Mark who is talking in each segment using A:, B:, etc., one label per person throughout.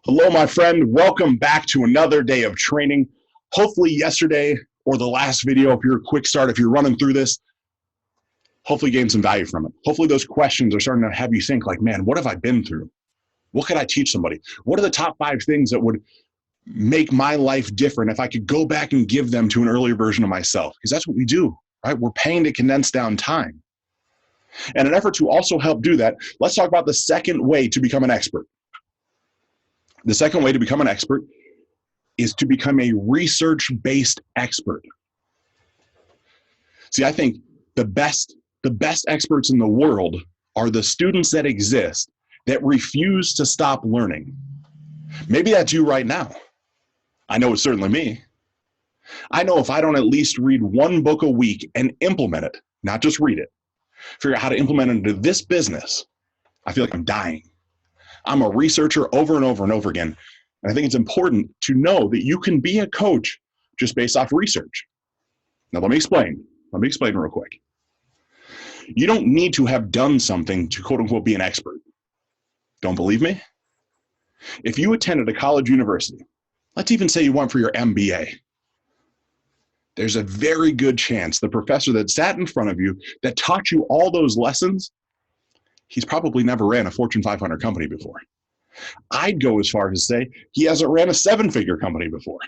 A: Hello, my friend. Welcome back to another day of training. Hopefully yesterday or the last video, if you're a quick start, if you're running through this, hopefully gain some value from it. Hopefully those questions are starting to have you think like, man, what have I been through? What could I teach somebody? What are the top 5 things that would make my life different if I could go back and give them to an earlier version of myself? Because that's what we do, right? We're paying to condense down time. And in an effort to also help do that, let's talk about the second way to become an expert. The second way to become an expert is to become a research-based expert. See, I think the best experts in the world are the students that exist that refuse to stop learning. Maybe that's you right now. I know it's certainly me. I know if I don't at least read one book a week and implement it, not just read it, figure out how to implement it into this business, I feel like I'm dying. I'm a researcher over and over and over again. And I think it's important to know that you can be a coach just based off research. Now, let me explain real quick. You don't need to have done something to quote unquote be an expert. Don't believe me? If you attended a college university, let's even say you went for your MBA, there's a very good chance the professor that sat in front of you that taught you all those lessons, he's probably never ran a Fortune 500 company before. I'd go as far as to say he hasn't ran a 7-figure company before.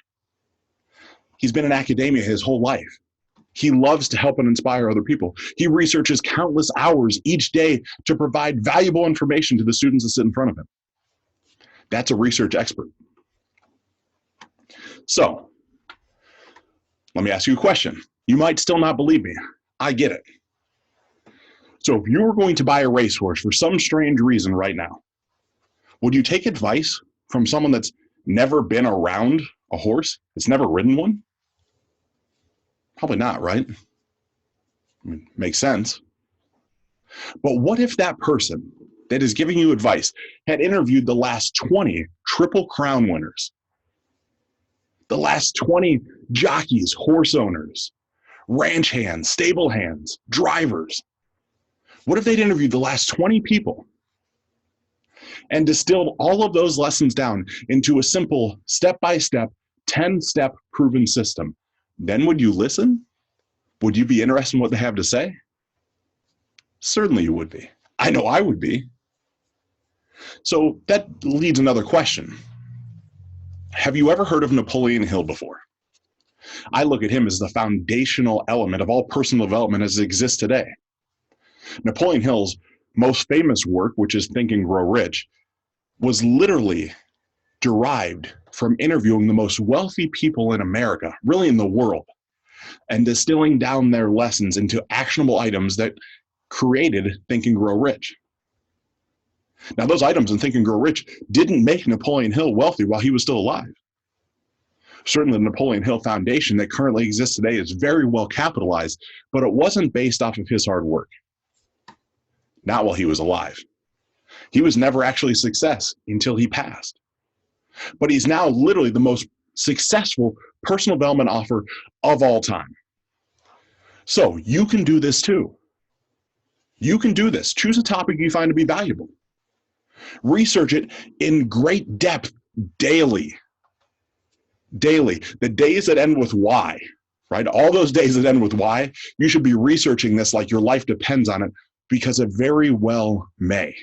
A: He's been in academia his whole life. He loves to help and inspire other people. He researches countless hours each day to provide valuable information to the students that sit in front of him. That's a research expert. So, let me ask you a question. You might still not believe me. I get it. So if you were going to buy a racehorse for some strange reason right now, would you take advice from someone that's never been around a horse, that's never ridden one? Probably not, right? I mean, makes sense. But what if that person that is giving you advice had interviewed the last 20 Triple Crown winners, the last 20 jockeys, horse owners, ranch hands, stable hands, drivers? What if they'd interviewed the last 20 people and distilled all of those lessons down into a simple step-by-step, 10-step proven system? Then would you listen? Would you be interested in what they have to say? Certainly you would be. I know I would be. So that leads another question. Have you ever heard of Napoleon Hill before? I look at him as the foundational element of all personal development as it exists today. Napoleon Hill's most famous work, which is Think and Grow Rich, was literally derived from interviewing the most wealthy people in America, really in the world, and distilling down their lessons into actionable items that created Think and Grow Rich. Now, those items in Think and Grow Rich didn't make Napoleon Hill wealthy while he was still alive. Certainly, the Napoleon Hill Foundation that currently exists today is very well capitalized, but it wasn't based off of his hard work. Not while he was alive. He was never actually a success until he passed. But he's now literally the most successful personal development author of all time. So you can do this too. You can do this. Choose a topic you find to be valuable. Research it in great depth daily. Daily. The days that end with Y, right? All those days that end with Y, you should be researching this like your life depends on it, because it very well may.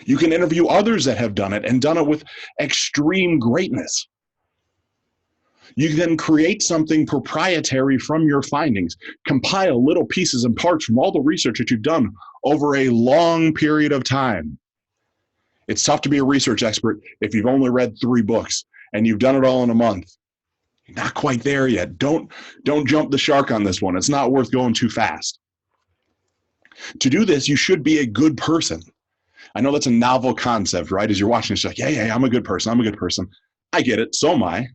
A: You can interview others that have done it and done it with extreme greatness. You can then create something proprietary from your findings, compile little pieces and parts from all the research that you've done over a long period of time. It's tough to be a research expert if you've only read 3 books and you've done it all in a month. You're not quite there yet. Don't jump the shark on this one. It's not worth going too fast. To do this, you should be a good person. I know that's a novel concept, right? As you're watching, it's like, yeah, I'm a good person. I'm a good person. I get it. So am I.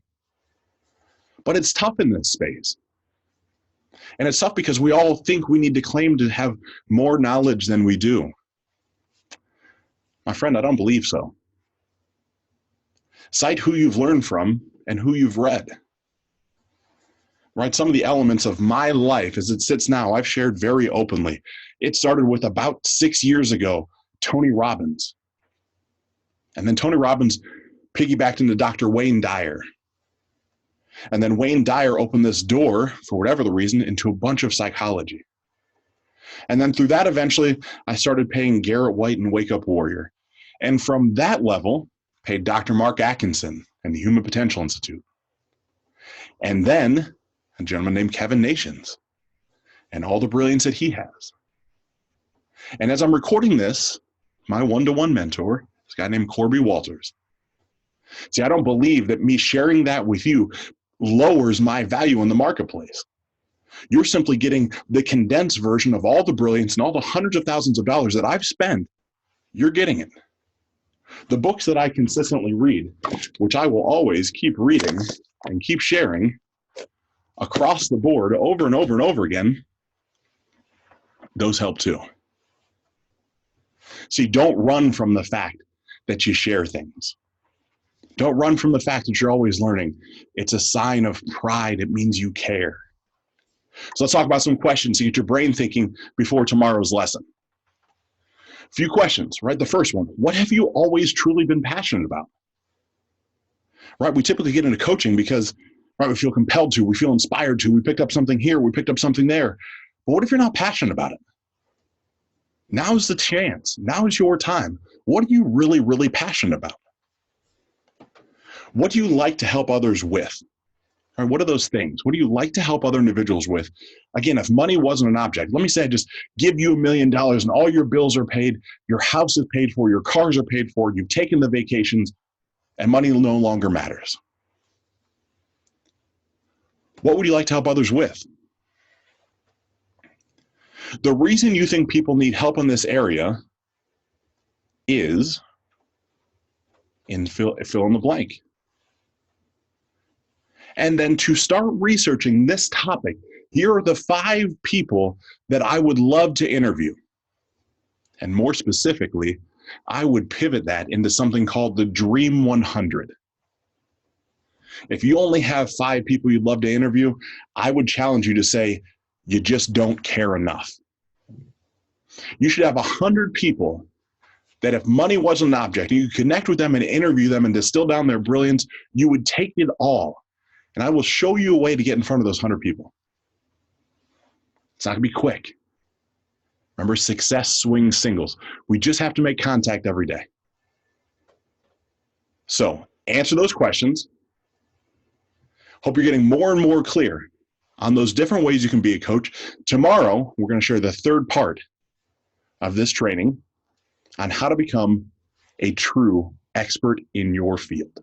A: But it's tough in this space. And it's tough because we all think we need to claim to have more knowledge than we do. My friend, I don't believe so. Cite who you've learned from and who you've read. Right? Some of the elements of my life as it sits now, I've shared very openly. It started with about 6 years ago, Tony Robbins. And then Tony Robbins piggybacked into Dr. Wayne Dyer. And then Wayne Dyer opened this door, for whatever the reason, into a bunch of psychology. And then through that, eventually, I started paying Garrett White and Wake Up Warrior. And from that level, paid Dr. Mark Atkinson and the Human Potential Institute. And then a gentleman named Kevin Nations and all the brilliance that he has. And as I'm recording this, my one-to-one mentor is a guy named Corby Walters. See, I don't believe that me sharing that with you lowers my value in the marketplace. You're simply getting the condensed version of all the brilliance and all the hundreds of thousands of dollars that I've spent. You're getting it. The books that I consistently read, which I will always keep reading and keep sharing across the board over and over and over again, those help too. See, don't run from the fact that you share things. Don't run from the fact that you're always learning. It's a sign of pride. It means you care. So let's talk about some questions to get your brain thinking before tomorrow's lesson. A few questions, right? The first one, what have you always truly been passionate about? Right? We typically get into coaching because, right, we feel compelled to, we feel inspired to, we picked up something here, we picked up something there. But what if you're not passionate about it? Now's the chance. Now is your time. What are you really, really passionate about? What do you like to help others with? Or what are those things? What do you like to help other individuals with? Again, if money wasn't an object, let me say I just give you $1 million and all your bills are paid, your house is paid for, your cars are paid for, you've taken the vacations, and money no longer matters. What would you like to help others with? The reason you think people need help in this area is fill in the blank. And then to start researching this topic, here are the 5 people that I would love to interview. And more specifically, I would pivot that into something called the Dream 100. If you only have 5 people you'd love to interview, I would challenge you to say, you just don't care enough. You should have 100 people that if money wasn't an object, and you connect with them and interview them and distill down their brilliance, you would take it all. And I will show you a way to get in front of those 100 people. It's not going to be quick. Remember, success swings singles. We just have to make contact every day. So answer those questions. Hope you're getting more and more clear on those different ways you can be a coach. Tomorrow, we're going to share the 3rd part of this training on how to become a true expert in your field.